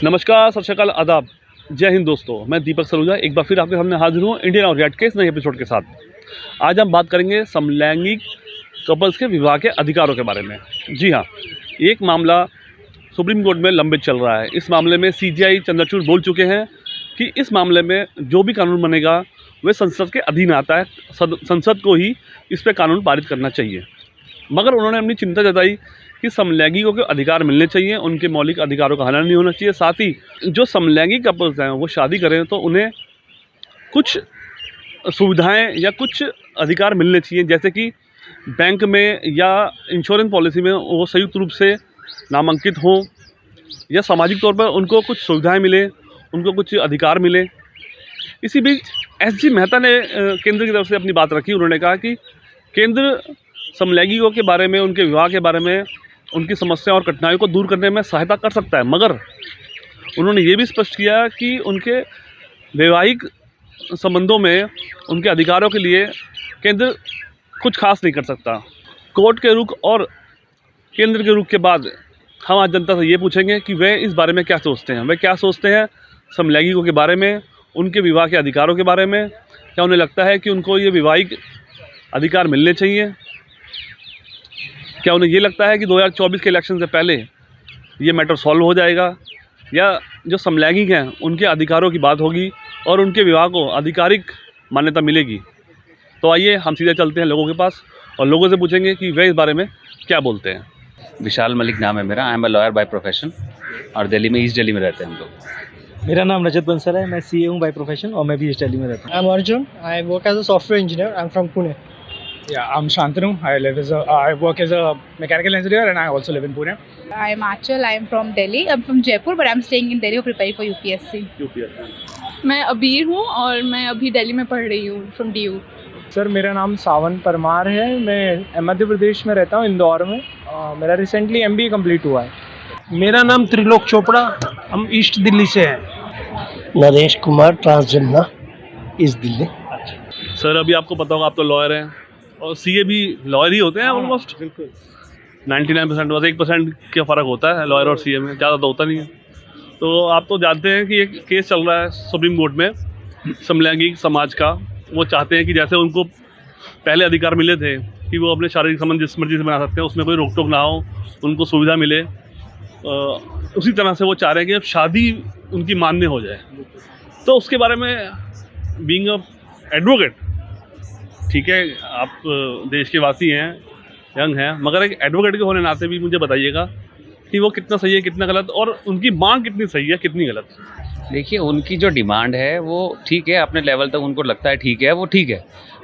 नमस्कार, सत श्री अकाल, आदाब, जय हिंद दोस्तों। मैं दीपक सलूजा एक बार फिर आपके सामने हाजिर हूँ इंडियन और रिएक्ट के इस नए एपिसोड के साथ। आज हम बात करेंगे समलैंगिक कपल्स के विवाह के अधिकारों के बारे में। जी हाँ, एक मामला सुप्रीम कोर्ट में लंबित चल रहा है। इस मामले में सीजेआई चंद्रचूड़ बोल चुके हैं कि इस मामले में जो भी कानून बनेगा वह संसद के अधीन आता है, संसद को ही इस पर कानून पारित करना चाहिए। मगर उन्होंने अपनी चिंता जताई कि समलैंगिकों को अधिकार मिलने चाहिए, उनके मौलिक अधिकारों का हनन नहीं होना चाहिए। साथ ही जो समलैंगिक कपल्स हैं वो शादी करें तो उन्हें कुछ सुविधाएं या कुछ अधिकार मिलने चाहिए, जैसे कि बैंक में या इंश्योरेंस पॉलिसी में वो संयुक्त रूप से नामांकित हों, या सामाजिक तौर पर उनको कुछ सुविधाएं मिले, उनको कुछ अधिकार मिले। इसी बीच एसजी मेहता ने केंद्र की तरफ से अपनी बात रखी। उन्होंने कहा कि केंद्र समलैंगिकों के बारे में, उनके विवाह के बारे में, उनकी समस्या और कठिनाइयों को दूर करने में सहायता कर सकता है, मगर उन्होंने ये भी स्पष्ट किया कि उनके वैवाहिक संबंधों में उनके अधिकारों के लिए केंद्र कुछ खास नहीं कर सकता। कोर्ट के रुख और केंद्र के रुख के बाद हम आज जनता से ये पूछेंगे कि वे इस बारे में क्या सोचते हैं। वे क्या सोचते हैं समलैंगिकों के बारे में, उनके विवाह के अधिकारों के बारे में। क्या उन्हें लगता है कि उनको ये वैवाहिक अधिकार मिलने चाहिए? क्या उन्हें ये लगता है कि 2024 के इलेक्शन से पहले ये मैटर सॉल्व हो जाएगा, या जो समलैंगिक हैं उनके अधिकारों की बात होगी और उनके विवाह को आधिकारिक मान्यता मिलेगी? तो आइए हम सीधे चलते हैं लोगों के पास और लोगों से पूछेंगे कि वे इस बारे में क्या बोलते हैं। विशाल मलिक नाम है मेरा। I am a lawyer by profession और दिल्ली में, ईस्ट दिल्ली में रहते हैं हम लोग। मेरा नाम रजत बंसल है, मैं सीए हूँ बाय प्रोफेशन और मैं भी ईस्ट दिल्ली में रहता हूँ। I'm Arjun. I work as a software engineer. I'm from Pune. Yeah, I'm Shantanu. I work as a mechanical engineer and I also live in Pune. I'm Achal. I'm from Delhi. I'm from Jaipur, but I'm staying in Delhi preparing for UPSC. मैं अबीर हूँ और मैं अभी दिल्ली में पढ़ रही हूँ फ्रॉम DU। सर, मेरा नाम सावन परमार है। मैं मध्य प्रदेश में रहता हूँ, इंदौर में। मेरा रिसेंटली MBA कंप्लीट हुआ है। मेरा नाम त्रिलोक चोपड़ा, हम ईस्ट दिल्ली से हैं। Naresh Kumar, transgender, east Delhi. Sir, अभी आपको पता होगा, आप तो लॉयर हैं और सीए भी लॉयर ही होते हैं ऑलमोस्ट। 99% बस 1% का फ़र्क होता है लॉयर और सीए में, ज़्यादा तो होता नहीं है। तो आप तो जानते हैं कि एक केस चल रहा है सुप्रीम कोर्ट में समलैंगिक समाज का। वो चाहते हैं कि जैसे उनको पहले अधिकार मिले थे कि वो अपने शारीरिक संबंध जिस मर्जी से बना सकते हैं, उसमें कोई रोक टोक ना हो, उनको सुविधा मिले, उसी तरह से वो चाह रहे हैं कि अब शादी उनकी मान्य हो जाए। तो उसके बारे में बीइंग अ एडवोकेट, ठीक है, आप देश के वासी हैं, यंग हैं, मगर एक एडवोकेट के होने नाते भी मुझे बताइएगा कि वो कितना सही है, कितना गलत, और उनकी मांग कितनी सही है, कितनी गलत। देखिए, उनकी जो डिमांड है वो ठीक है, अपने लेवल तक उनको लगता है ठीक है, वो ठीक है,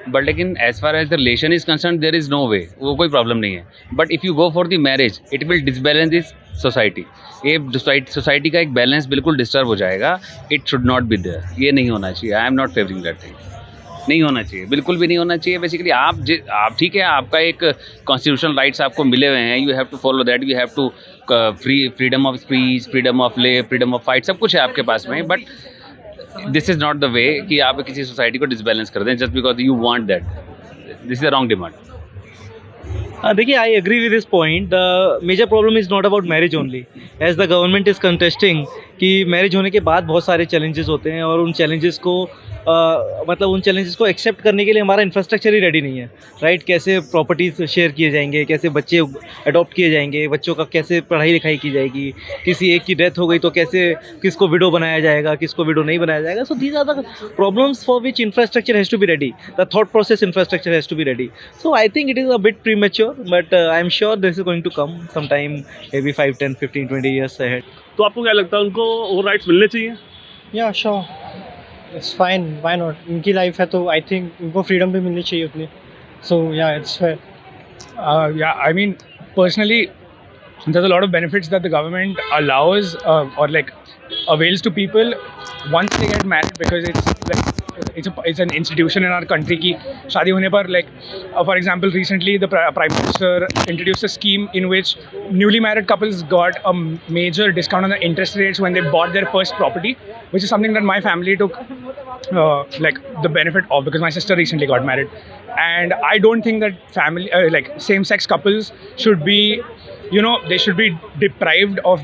बट लेकिन as far as the relation is concern there is no way, वो कोई प्रॉब्लम नहीं है। But if you go for the marriage it will disbalance this society. ये सोसाइटी का एक बैलेंस बिल्कुल डिस्टर्ब हो जाएगा। It should not be there, ये नहीं होना चाहिए। I am not favouring that thing. नहीं होना चाहिए, बिल्कुल भी नहीं होना चाहिए। बेसिकली आप ठीक है, आपका एक कॉन्स्टिट्यूशनल राइट्स आपको मिले हुए हैं, you have to follow that, you have to freedom of speech, freedom of life, freedom of fight, सब कुछ है आपके पास में। But this is not the way कि आप किसी सोसाइटी को डिसबैलेंस कर दें just because you want that. This is the wrong demand. देखिए, I agree with this point. The major problem is not about marriage only, as the government is contesting कि marriage होने के बाद बहुत सारे चैलेंजेस होते हैं और उन चैलेंजेस को उन चैलेंजेस को एक्सेप्ट करने के लिए हमारा इंफ्रास्ट्रक्चर ही रेडी नहीं है, राइट? कैसे प्रॉपर्टीज शेयर किए जाएंगे, कैसे बच्चे अडॉप्ट किए जाएंगे, बच्चों का कैसे पढ़ाई लिखाई की जाएगी, किसी एक की डेथ हो गई तो कैसे किसको विडो बनाया जाएगा, किसको विडो नहीं बनाया जाएगा। So these are the problems for which infrastructure has to be ready, the thought process infrastructure has to be ready. So I think it is a bit premature, but I am sure this is going to come some time, maybe 5, 10, 15, 20 years ahead. तो आपको क्या लगता है, उनको वो rights मिलने चाहिए? Yeah, sure. It's fine. Why not? उनकी लाइफ है तो आई थिंक उनको फ्रीडम भी मिलनी चाहिए उतनी। So yeah, it's fair. Yeah, I mean, personally, there's a lot of benefits that the government allows or like avails to people once they get married, because it's like it's an institution in our country कि शादी होने पर, like for example, recently the Prime Minister introduced a scheme in which newly married couples got a major discount on the interest rates when they bought their first property, which is something that my family took like the benefit of, because my sister recently got married. And I don't think that family like same-sex couples should be, you know, they should be deprived of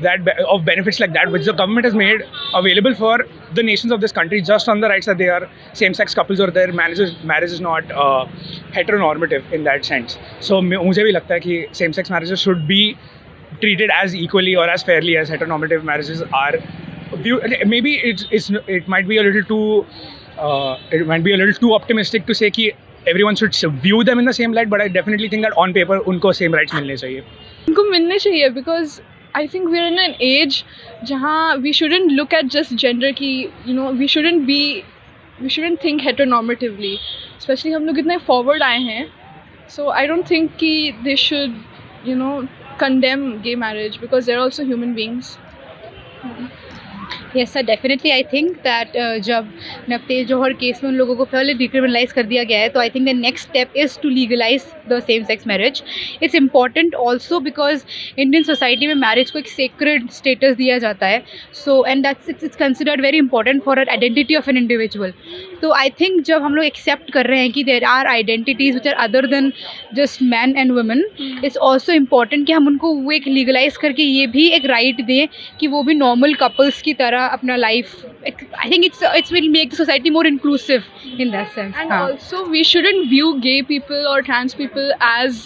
of benefits like that, which the government has made available for the nations of this country, just on the rights that they are same-sex couples or their marriage is not heteronormative in that sense. So मुझे भी लगता है कि same-sex marriages should be treated as equally or as fairly as heteronormative marriages are. Maybe it might be a little too optimistic to say कि everyone should view them in the same light, but I definitely think that on paper उनको same rights मिलने चाहिए. उनको मिलने चाहिए because I think we're in an age जहाँ we shouldn't look at just gender की, you know, we shouldn't think heteronormatively, especially हम लोग इतने forward आए हैं. So I don't think कि they should, you know, condemn gay marriage because they're also human beings. Yes sir, definitely I think that जब नवतेज जौहर case में उन लोगों को पहले डिक्रिमिनलाइज कर दिया गया है, तो I think the next step is to legalise the same sex marriage. It's important also because Indian society में मैरिज को एक सेक्रेड स्टेटस दिया जाता है. So and that's it's considered very important for identity of an individual. तो I think जब हम लोग एक्सेप्ट कर रहे हैं कि there are identities which are other than just man and women, it's also important कि हम उनको वो एक लीगलाइज करके ये भी एक राइट दें कि वो भी नॉर्मल कपल्स की तरह अपना life. I think it's will make the society more inclusive in that sense. And also we shouldn't view gay people or trans people as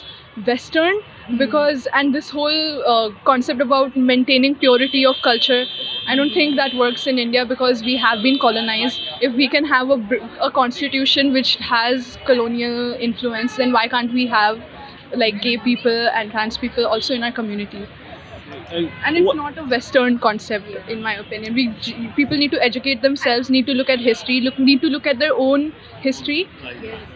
Western because, and this whole concept about maintaining purity of culture, I don't think that works in India because we have been colonized. If we can have a constitution which has colonial influence, then why can't we have like gay people and trans people also in our community? And it's not a Western concept, in my opinion. People need to educate themselves, need to look at history, need to look at their own history,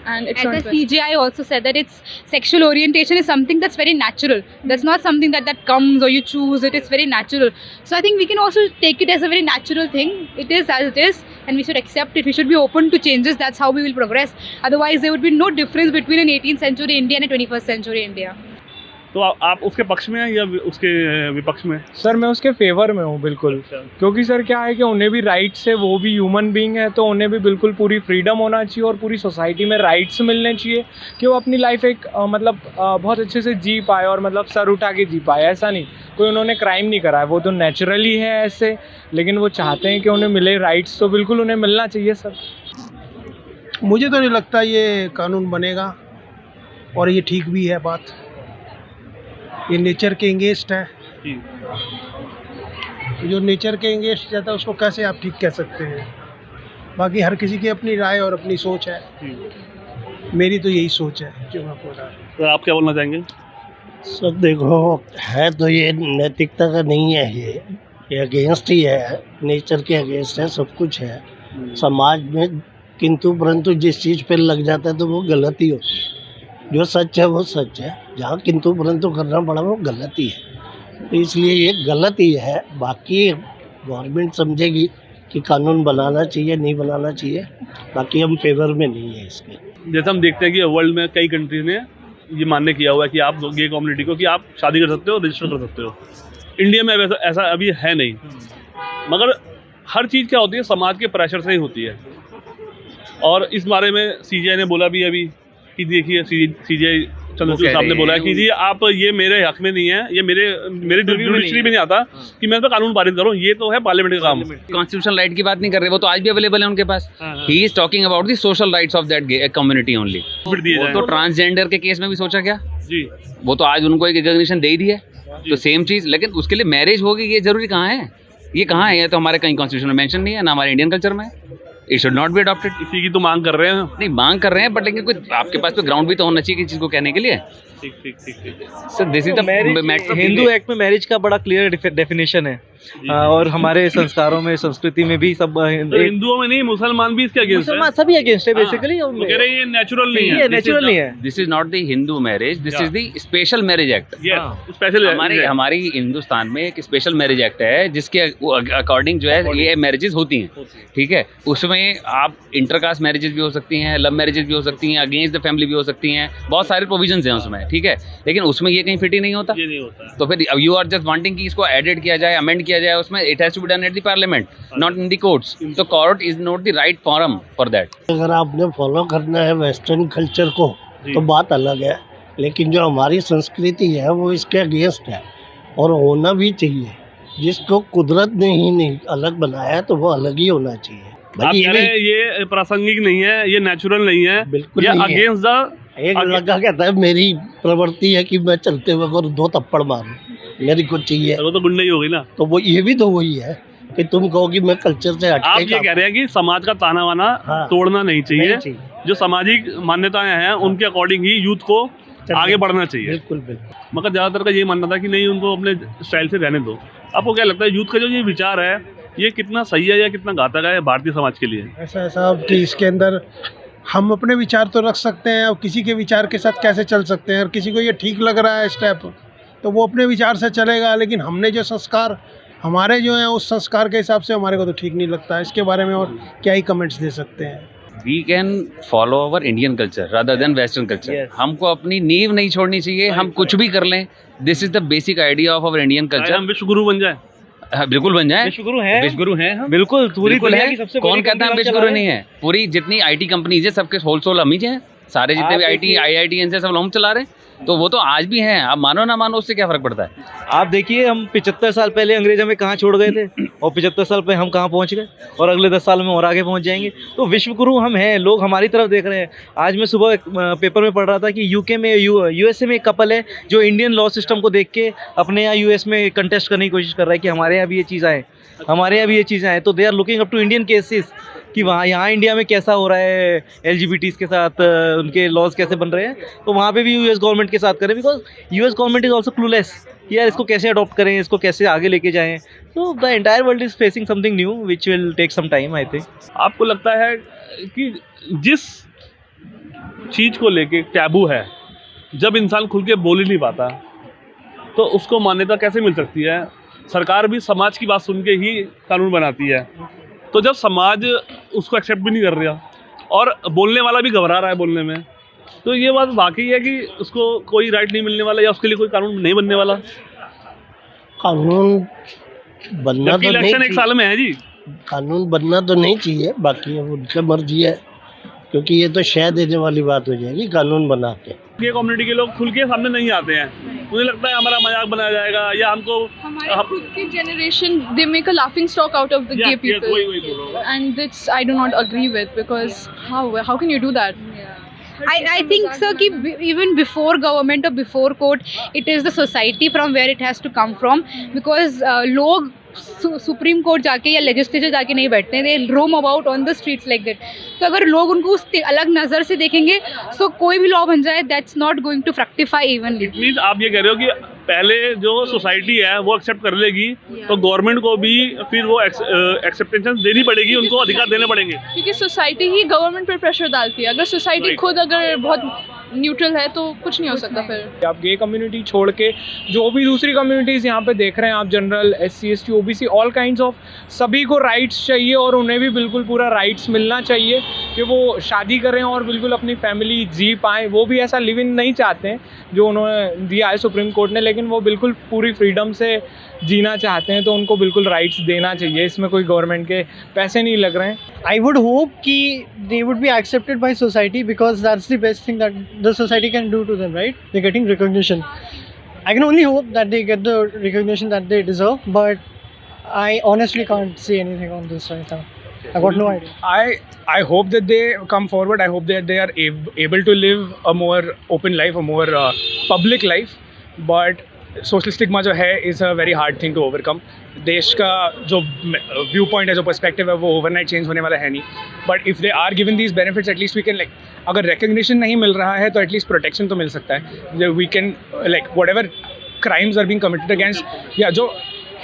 and it's And not the CJI also said that it's sexual orientation is something that's very natural. That's not something that comes or you choose it. It's very natural. So I think we can also take it as a very natural thing. It is as it is, and we should accept it. We should be open to changes. That's how we will progress. Otherwise, there would be no difference between an 18th century India and a 21st century India. तो आप उसके पक्ष में हैं या उसके विपक्ष में? सर मैं उसके फेवर में हूँ बिल्कुल. क्योंकि सर क्या है कि उन्हें भी राइट्स है, वो भी ह्यूमन बीइंग है, तो उन्हें भी बिल्कुल पूरी फ्रीडम होना चाहिए और पूरी सोसाइटी में राइट्स मिलने चाहिए कि वो अपनी लाइफ एक मतलब बहुत अच्छे से जी पाए और मतलब सर उठा के जी पाए. ऐसा नहीं कोई उन्होंने क्राइम नहीं करा है, वो तो नेचुरली है ऐसे, लेकिन वो चाहते हैं कि उन्हें मिले राइट्स, तो बिल्कुल उन्हें मिलना चाहिए सर. मुझे तो नहीं लगता ये कानून बनेगा और ये ठीक भी है बात. ये नेचर के एंगेस्ट है. जो नेचर के एंगेस्ट जाता है उसको कैसे आप ठीक कह सकते हैं. बाकी हर किसी की अपनी राय और अपनी सोच है. मेरी तो यही सोच है जो मैं बोल रहा हूँ. तो आप क्या बोलना चाहेंगे? सर देखो, है तो ये नैतिकता का नहीं है, ये अगेंस्ट ही है, नेचर के अगेंस्ट है, सब कुछ है. समाज में किंतु परंतु जिस चीज़ पे लग जाता है तो वो गलत ही होती है. जो सच है वो सच है, जहाँ किंतु परंतु करना पड़ा वो गलत ही है. तो इसलिए ये गलत ही है. बाकी गवर्नमेंट समझेगी कि कानून बनाना चाहिए नहीं बनाना चाहिए, बाकी हम फेवर में नहीं है इसके. जैसे हम देखते हैं कि वर्ल्ड में कई कंट्रीज ने ये मान्य किया हुआ है कि आप गे कम्युनिटी को कि आप शादी कर सकते हो, रजिस्टर कर सकते हो. इंडिया में ऐसा अभी है नहीं. मगर हर चीज़ क्या होती है समाज के प्रेशर से ही होती है. और इस बारे में सीजीआई ने बोला भी अभी कि देखिए सीजीआई चंद्रचूड़ साहब ने बोला है कि जी आप ये मेरे हक में नहीं है, ये मेरे जुडिशरी में नहीं आता कि मैं इस पर कानून पारित करूँ. ये तो है पार्लियामेंट का काम. कॉन्स्टिट्यूशनल राइट की बात नहीं कर रहे, वो तो आज भी अवेलेबल है उनके पास. He is talking about the social rights of that community only. तो ट्रांसजेंडर के केस में भी सोचा क्या जी, वो तो आज उनको एक रिकॉग्निशन दे ही दी है. तो सेम चीज़, लेकिन उसके लिए मैरिज होगी ये जरूरी कहाँ है? ये कहाँ है? ये तो हमारे कहीं कॉन्स्टिट्यूशन में मेंशन नहीं है, ना हमारे इंडियन कल्चर में. It should not be adopted. इसी की तो मांग कर रहे हैं. नहीं मांग कर रहे हैं, बट लेकिन कोई आपके पास तो ग्राउंड भी तो होना चाहिए कि चीज़ को कहने के लिए. ठीक. Sir this is the Hindu act में मैरिज का बड़ा क्लियर डेफिनेशन है. और हमारे संस्कारों में, संस्कृति में भी सब हिंदुओं में नहीं, मुसलमान भी इसके अगेंस्ट है. सभी अगेंस्ट है बेसिकली. कह रहे हैं ये नेचुरल नहीं है. नेचुरल नहीं है. This is not the Hindu marriage, this is the special marriage act. Special हमारे हिंदुस्तान में एक स्पेशल मैरिज एक्ट है जिसके अकॉर्डिंग जो है ये मैरिजेस होती हैं. ठीक है, उसमें आप इंटरकास्ट मैरिजेस भी हो सकती हैं, लव मैरिजेस भी हो सकती हैं, अगेंस्ट द फैमिली भी हो सकती हैं, बहुत सारे प्रोविजंस हैं उसमें. ठीक है, लेकिन उसमें ये कहीं फिट ही नहीं होता. तो फिर यू आर जस्ट वांटिंग कि इसको एडिट किया जाए, अमेंड किया जाए उसमें. It has to be done at the parliament, not in the courts. तो court is not the right forum for that. अगर आपने फॉलो करना है वेस्टर्न कल्चर को तो बात अलग है, लेकिन जो हमारी संस्कृति है वो इसके अगेंस्ट है. और होना भी चाहिए। जिसको कुदरत ने ही नहीं अलग बनाया तो वो अलग ही होना चाहिए। आप भाई कह रहे हैं ये प्रासंगिक नहीं है, ये नेचुरल नहीं है, बिल्कुल ये नहीं है। अगेंस्ट द एक लड़का कहता है मेरी प्रवृत्ति है कि मैं चलते हुए अगर 2 थप्पड़ मारूं, मेरी कुछ चाहिए, वो तो गुंडा ही हो गई ना। तो वो ये भी तो वही है कि तुम कहो कि मैं कल्चर से हट आप के ये कह रहे हैं कि समाज का ताना वाना हाँ। तोड़ना नहीं चाहिए, नहीं चाहिए। जो सामाजिक मान्यताएं हैं उनके अकॉर्डिंग ही यूथ को आगे बढ़ना चाहिए। बिल्कुल बिल्कुल। मगर ज़्यादातर का यही मानना था कि नहीं, उनको अपने स्टाइल से रहने दो। आपको क्या लगता है यूथ का जो ये विचार है ये कितना सही है या कितना घातक है भारतीय समाज के लिए? ऐसा है साहब कि इसके अंदर हम अपने विचार तो रख सकते हैं, अब किसी के विचार के साथ कैसे चल सकते हैं, और किसी को ये ठीक लग रहा है स्टेप तो वो अपने विचार से चलेगा, लेकिन हमने जो संस्कार हमारे जो हैं उस संस्कार के हिसाब से हमारे को तो ठीक नहीं लगता है। इसके बारे में और क्या ही कमेंट्स दे सकते हैं। We can follow our Indian culture rather than western culture. Yes. हमको अपनी नींव नहीं छोड़नी चाहिए, हम कुछ भी कर लें। This is the basic idea of our Indian चाहे कल्चर। हम विश्व गुरु बन जाए। बिल्कुल बन जाए, विश्वगुरु हैं, विश्वगुरु हैं हम, बिल्कुल पूरी बिल्कुल दुनिया है। की सबसे कौन बड़ी कहता है कंपनी विश्वगुरु हम नहीं है? पूरी जितनी आईटी कंपनीज है सबके होल सोल हम ही हैं, सारे जितने आप भी आईटी देखिए- आईआईटीएन से सब हम चला रहे हैं, तो वो तो आज भी हैं। आप मानो ना मानो उससे क्या फर्क पड़ता है? आप देखिए हम 75 साल पहले अंग्रेज हमें कहाँ छोड़ गए थे और 75 साल पे हम कहाँ पहुँच गए और अगले 10 साल में और आगे पहुँच जाएंगे। तो विश्वगुरु हम हैं, लोग हमारी तरफ देख रहे हैं। आज मैं सुबह एक पेपर में पढ़ रहा था कि यूके में यूएसए में एक कपल है जो इंडियन लॉ सिस्टम को देख के अपने यहाँ यूएस में कंटेस्ट करने की कोशिश कर रहा है कि हमारे यहाँ भी ये चीज़ आए, हमारे यहाँ भी ये चीज़ें आए। तो they are looking up to Indian cases कि वहाँ यहाँ इंडिया में कैसा हो रहा है, LGBTs के साथ उनके लॉज कैसे बन रहे हैं, तो वहाँ पे भी यूएस गवर्नमेंट के साथ करें, because US government is also clueless कि यार इसको कैसे अडॉप्ट करें, इसको कैसे आगे लेके जाएं। तो the entire world is facing something new which will take some time I think. आपको लगता है कि जिस चीज़ को लेके टैबू है, जब इंसान खुल के बोल ही नहीं पाता तो उसको मान्यता कैसे मिल सकती है? सरकार भी समाज की बात सुन के ही कानून बनाती है, तो जब समाज उसको एक्सेप्ट भी नहीं कर रहा और बोलने वाला भी घबरा रहा है बोलने में, तो ये बात वाकई है कि उसको कोई राइट नहीं मिलने वाला या उसके लिए कोई कानून नहीं बनने वाला। कानून बनना जबकि तो नहीं इलेक्शन एक साल में है जी। कानून बनना तो नहीं चाहिए, बाकी अब उनकी मर्जी है, क्योंकि ये तो शह देने वाली बात हो जाएगी कानून बना के। ये कम्युनिटी के लोग खुल के सामने नहीं आते हैं, मुझे लगता है हमारा मजाक बनाया जाएगा या हमको हमारे खुद की generation, they make a laughing stock out of the gay people, वही बोल रहा हूँ। and this I do not agree with, because how can you do that? I think sir कि even before government or before court, it is the society from where it has to come from, because लोग supreme court जाके या legislature जाके नहीं बैठते हैं, they roam about on the streets like that. तो अगर लोग उनको उस अलग नज़र से देखेंगे तो कोई भी लॉ बन जाए, that's not going to fructify even. It means आप ये कह रहे हो कि पहले जो सोसाइटी है वो एक्सेप्ट कर लेगी तो गवर्नमेंट को भी फिर वो एक्सेप्टेंस देनी पड़ेगी, उनको अधिकार देने पड़ेंगे। क्योंकि सोसाइटी ही गवर्नमेंट पर प्रेशर डालती है। अगर सोसाइटी Right. खुद अगर बहुत न्यूट्रल है तो कुछ नहीं हो सकता फिर। आप गे कम्युनिटी छोड़ के जो भी दूसरी कम्युनिटीज़ यहाँ पे देख रहे हैं आप, general, SC ST OBC, all kinds of, सभी को राइट्स चाहिए और उन्हें भी बिल्कुल पूरा राइट्स मिलना चाहिए कि वो शादी करें और बिल्कुल अपनी फैमिली जी पाएँ। वो भी ऐसा लिव इन नहीं चाहते हैं जो उन्होंने दिया है सुप्रीम कोर्ट ने, लेकिन वो बिल्कुल पूरी फ्रीडम से जीना चाहते हैं, तो उनको बिल्कुल राइट्स देना चाहिए। इसमें कोई गवर्नमेंट के पैसे नहीं लग रहे हैं। I would hope कि they would be accepted by society, because that's the best thing that the society can do to them, right? They're getting recognition. I can only hope that they get the recognition that they deserve, but I honestly can't say anything on this right now. I got no idea. I hope that they come forward. I hope that they are able to live a more open life, a more public life. But social stigma जो है is a very hard thing to overcome. देश का जो view point है, जो perspective है, वो overnight change होने वाला है नहीं। But if they are given these benefits, at least we can like, अगर रिकग्निशन नहीं मिल रहा है तो एटलीस्ट प्रोटेक्शन तो मिल सकता है। We can like whatever crimes are being committed against, या जो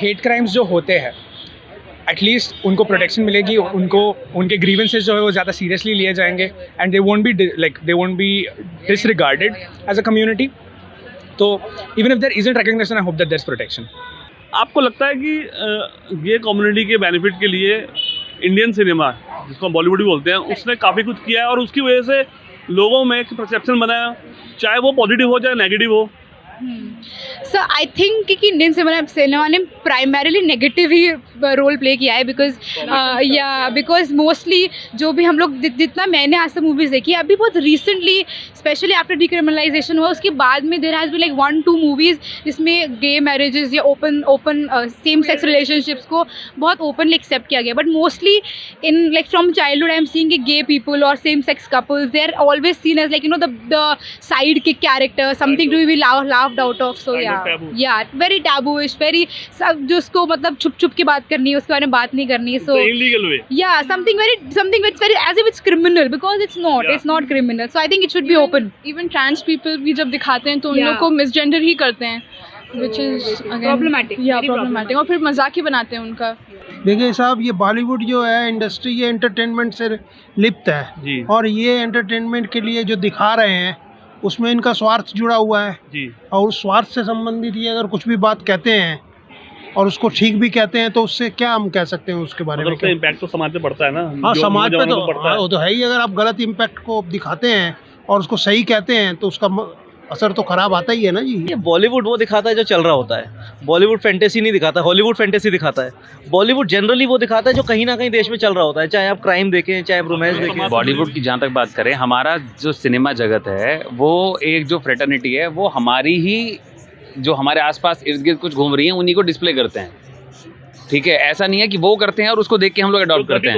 हेट क्राइम्स जो होते हैं, एटलीस्ट उनको प्रोटेक्शन मिलेगी, उनको उनके ग्रीवेंसेस जो है वो ज़्यादा सीरियसली लिए जाएंगे, and they won't be disregarded as a community. तो even if there isn't recognition, I hope that there is protection. आपको लगता है कि ये कम्युनिटी के बेनिफिट के लिए इंडियन सिनेमा, जिसको हम बॉलीवुड भी बोलते हैं, उसने काफ़ी कुछ किया है और उसकी वजह से लोगों में एक परसेप्शन बनाया, चाहे वो पॉजिटिव हो चाहे नेगेटिव हो, सर आई थिंक कि इंडियन सिनेमा ने प्राइमरीली नेगेटिव ही रोल प्ले किया है, बिकॉज मोस्टली जो भी हम लोग जितना मैंने आज तक मूवीज़ देखी है, अभी बहुत रिसेंटली स्पेशली आफ्टर डिक्रिमिनलाइजेशन हुआ उसके बाद में there has been like 1-2 movies जिसमें गे मैरिजेस या ओपन सेम सेक्स रिलेशनशिप्स को बहुत ओपनली एक्सेप्ट किया गया, but mostly in like from childhood I am seeing कि गे पीपल और same sex couples they are always seen as like you know the sidekick character, something to be laughed out of. So yeah, very taboo-ish, very सब जो उसको मतलब छुप के बात करनी है, उसके बारे में बात नहीं करनी. So illegal way. Yeah, something which very as if it's criminal because it's not. It's not criminal. So I think it should be open. Even trans people भी जब दिखाते हैं तो उन लोग को misgender ही करते हैं, which is again Problematic. Yeah, Very problematic. और फिर मजाक ही बनाते हैं उनका. देखिए साहब, ये बॉलीवुड जो है इंडस्ट्री, ये एंटरटेनमेंट से लिप्त है जी। और ये एंटरटेनमेंट के लिए जो दिखा रहे हैं उसमें इनका स्वार्थ जुड़ा हुआ है जी। और उस स्वार्थ से संबंधित ये अगर कुछ भी बात कहते हैं और उसको ठीक भी कहते हैं तो उससे क्या हम कह सकते हैं उसके बारे में? उसका इम्पैक्ट तो समाज पे पड़ता है ना। हाँ, समाज पे तो पड़ता है। वो तो है ही। अगर आप गलत इम्पैक्ट को दिखाते हैं और उसको सही कहते हैं तो उसका असर तो खराब आता ही है ना जी। ये बॉलीवुड वो दिखाता है जो चल रहा होता है, बॉलीवुड फैंटेसी नहीं दिखाता, हॉलीवुड फैंटेसी दिखाता है। बॉलीवुड जनरली वो दिखाता है जो कहीं ना कहीं देश में चल रहा होता है, चाहे आप क्राइम देखें, चाहे आप रोमांस देखें। बॉलीवुड की जहाँ तक बात करें, हमारा जो सिनेमा जगत है वो एक जो फ्रेटर्निटी है वो हमारी ही जो हमारे आसपास इर्द गिर्द कुछ घूम रही हैं उन्हीं को डिस्प्ले करते हैं। ठीक है, ऐसा नहीं है कि वो करते हैं और उसको देख के हम लोग अडॉप्ट करते हैं।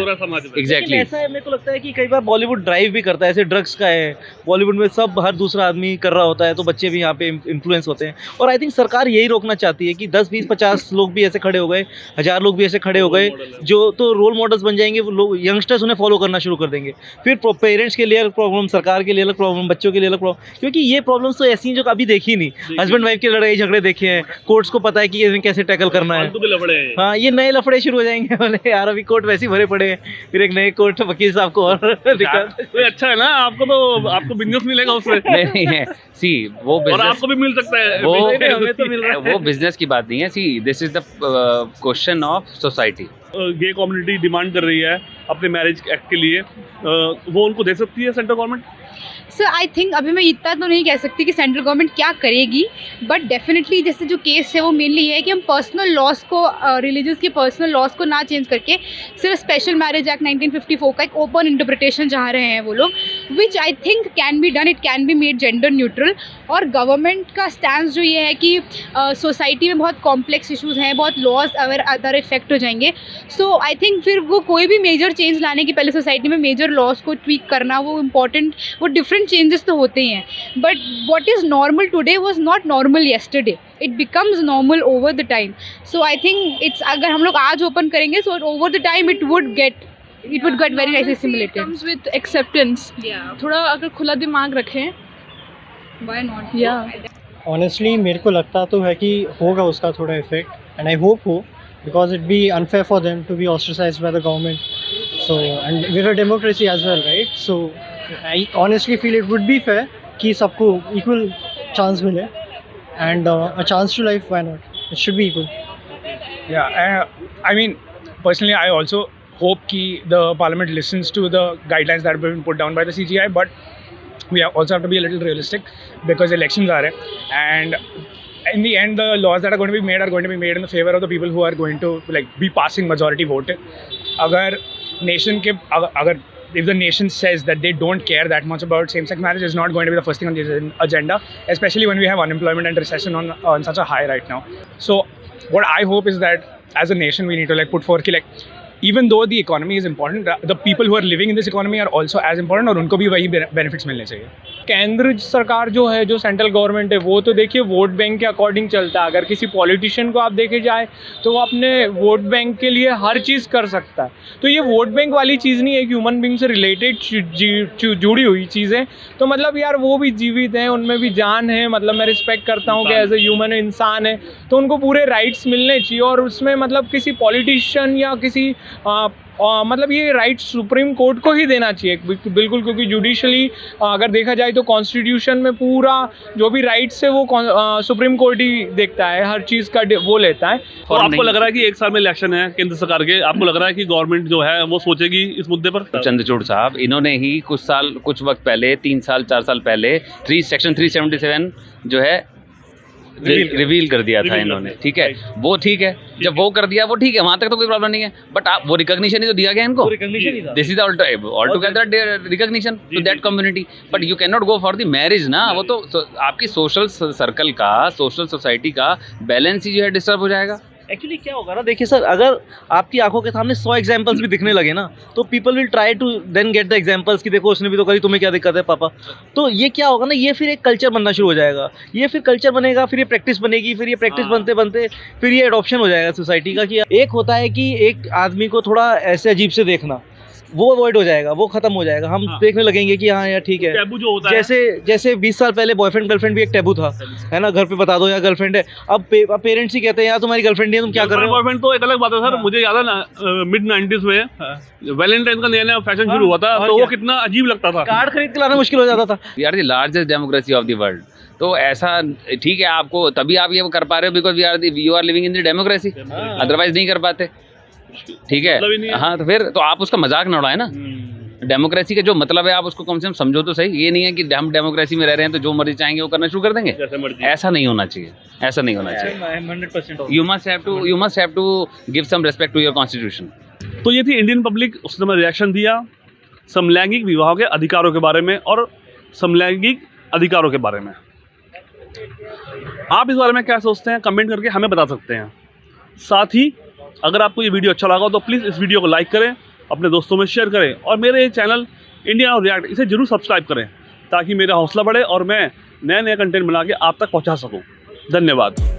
एग्जैक्टली ऐसा है, मेरे को लगता है कि कई बार बॉलीवुड ड्राइव भी करता है, ऐसे ड्रग्स का है बॉलीवुड में, सब हर दूसरा आदमी कर रहा होता है तो बच्चे भी यहाँ पे इन्फ्लुएंस होते हैं। और आई थिंक सरकार यही रोकना चाहती है कि 10, 20, 50 लोग भी ऐसे खड़े हो गए, 1000 लोग भी ऐसे खड़े हो गए जो तो रोल मॉडल्स बन जाएंगे, वो लोग यंगस्टर्स उन्हें फॉलो करना शुरू कर देंगे। फिर पेरेंट्स के लिए अलग प्रॉब्लम, सरकार के लिए अलग प्रॉब्लम, बच्चों के लिए अलग प्रॉब्लम, क्योंकि ये प्रॉब्लम्स तो ऐसी हैं जो कभी देखी नहीं। हस्बैंड वाइफ के लड़ाई झगड़े देखे हैं, कोर्ट्स को पता है कि इन्हें कैसे टैकल करना है। हाँ, ये नए लफड़े शुरू हो जाएंगे बोले यार अभी कोर्ट वैसे ही भरे पड़े हैं, फिर एक नए कोर्ट वकील साहब को और दिक्कत। तो अच्छा है ना, आपको बिजनेस मिलेगा उससे। नहीं है, सी वो और बिजनेस आपको भी मिल सकता है वो हमें तो मिल रहा है। वो बिजनेस की बात नहीं है। See this is the question of society. Gay community demand कर रही है अपने मैरिज एक्ट के लिए, वो उनको दे सकती है central government? Sir I think अभी मैं इतना तो नहीं कह सकती कि सेंट्रल गवर्नमेंट क्या करेगी, बट डेफिनेटली जैसे जो केस है वो मेनली है कि हम पर्सनल लॉस को, रिलीजियस के पर्सनल लॉस को ना चेंज करके सिर्फ स्पेशल मैरिज एक्ट 1954 का एक ओपन इंटरप्रिटेशन चाह रहे हैं वो लोग, which I think can be done, it can be made gender neutral. और गवर्नमेंट का स्टैंड जो ये है कि सोसाइटी में बहुत कॉम्प्लेक्स इशूज़ हैं, बहुत लॉज अदर इफेक्ट हो जाएंगे। सो आई थिंक फिर वो कोई भी मेजर चेंज लाने की पहले सोसाइटी में मेजर लॉज को ट्वीक करना वो इम्पॉर्टेंट, वो डिफरेंट चेंजेस तो होते ही हैं, but what is normal today was not normal yesterday, it becomes normal over the time. So I think it's, अगर हम लोग आज ओपन करेंगे so over the time it would get very nicely simulated. comes with acceptance. थोड़ा अगर खुला दिमाग रखें, व्हाई नॉट? ऑनेस्टली मेरे को लगता तो है कि होगा उसका थोड़ा इफेक्ट, एंड आई होप हो, because it be unfair for them to be ostracised by the government, so and we are democracy as well, right? So I honestly feel it would be fair कि सबको equal chance मिले, and a chance to life, why not? It should be equal. Yeah, I mean, personally, I also hope that the Parliament listens to the guidelines that have been put down by the CGI, but we also have to be a little realistic because elections are there, and in the end, the laws that are going to be made in the favor of the people who are going to like be passing majority vote. If the nation says that they don't care that much about same-sex marriage, is not going to be the first thing on the agenda, especially when we have unemployment and recession on such a high right now. So what I hope is that as a nation we need to like put forth कि like even though the economy is important, the people who are living in this economy are also as important और उनको भी वही benefits मिलने चाहिए। केंद्र सरकार जो है, जो सेंट्रल गवर्नमेंट है, वो तो देखिए वोट बैंक के अकॉर्डिंग चलता है। अगर किसी पॉलिटिशियन को आप देखे जाए तो वो अपने वोट बैंक के लिए हर चीज़ कर सकता है। तो ये वोट बैंक वाली चीज़ नहीं है, एक ह्यूमन बींग से रिलेटेड जुड़ी हुई चीज़ें। तो मतलब यार वो भी जीवित हैं, उनमें भी जान है, मतलब मैं रिस्पेक्ट करता हूँ कि एज ए ह्यूमन इंसान है, तो उनको पूरे राइट्स मिलने चाहिए। और उसमें मतलब किसी पॉलिटिशियन या किसी मतलब ये राइट सुप्रीम कोर्ट को ही देना चाहिए बिल्कुल, क्योंकि जुडिशली अगर देखा जाए तो कॉन्स्टिट्यूशन में पूरा जो भी राइट्स है वो सुप्रीम कोर्ट ही देखता है, हर चीज़ का वो लेता है। और आपको लग रहा है कि 1 साल में इलेक्शन है केंद्र सरकार के, आपको लग रहा है कि गवर्नमेंट जो है वो सोचेगी इस मुद्दे पर? चंद्रचूड़ साहब, इन्होंने ही कुछ वक्त पहले, 3 साल 4 साल पहले सेक्शन 377 जो है रिवील कर दिया था इन्होंने, ठीक है, वो ठीक है, जब वो कर दिया वो ठीक है, वहां तक तो कोई प्रॉब्लम नहीं है, बट आप वो रिकॉग्निशन ही तो दिया गया इनको, this is all together recognition to that community, but you can not go for the marriage ना, वो तो आपकी सोशल सर्कल का, सोशल सोसाइटी का बैलेंस ही जो है डिस्टर्ब हो जाएगा। एक्चुअली क्या होगा ना, देखिए सर, अगर आपकी आंखों के सामने 100 एग्जांपल्स भी दिखने लगे ना, तो people will try to then get the examples कि देखो उसने भी तो करी, तुम्हें क्या दिक्कत है पापा। तो ये क्या होगा ना, ये फिर एक कल्चर बनना शुरू हो जाएगा, ये फिर कल्चर बनेगा, फिर ये प्रैक्टिस बनेगी, फिर ये प्रैक्टिस बनते बनते फिर ये एडॉप्शन हो जाएगा सोसाइटी का। कि एक होता है कि एक आदमी को थोड़ा ऐसे अजीब से देखना, वो अवॉइड हो जाएगा, वो खत्म हो जाएगा, हम देखने लगेंगे कि हाँ यार ठीक है। टैबू जो होता जैसे 20 साल पहले बॉयफ्रेंड गर्लफ्रेंड भी एक टैबू था, है ना, घर पे बता दो यार गर्लफ्रेंड है। अब पेरेंट्स ही कहते हैं यार तुम्हारी गर्लफ्रेंड नहीं है, तुम क्या कर रहे हो। बॉयफ्रेंड तो एक अलग बात है सर, मुझे याद है ना मिड 90s में वैलेंटाइन का नया नया फैशन शुरू हुआ था, तो वो कितना अजीब लगता था, कार्ड खरीद के लाना मुश्किल हो जाता था। We are the largest democracy of the world, तो ऐसा ठीक है, आपको तभी आप ये कर पा रहे हो because you are living in the democracy, otherwise नहीं कर पाते, ठीक है। हाँ, तो फिर तो आप उसका मजाक न उड़ाए ना, डेमोक्रेसी का जो मतलब है आप उसको कम से कम समझो तो सही। ये नहीं है कि हम डेमोक्रेसी में रह रहे हैं तो जो मर्जी चाहेंगे वो करना शुरू कर देंगे, ऐसा नहीं होना चाहिए, ऐसा नहीं होना चाहिए। You must have to give some respect to your constitution. तो ये थी इंडियन पब्लिक, उसने मैं रिएक्शन दिया समलैंगिक विवाह के अधिकारों के बारे में और समलैंगिक अधिकारों के बारे में। आप इस बारे में क्या सोचते हैं, कमेंट करके हमें बता सकते हैं। साथ ही अगर आपको ये वीडियो अच्छा लगा तो प्लीज़ इस वीडियो को लाइक करें, अपने दोस्तों में शेयर करें और मेरे ये चैनल इंडिया नाउ रिएक्ट इसे जरूर सब्सक्राइब करें ताकि मेरा हौसला बढ़े और मैं नए नए कंटेंट बना के आप तक पहुंचा सकूं। धन्यवाद।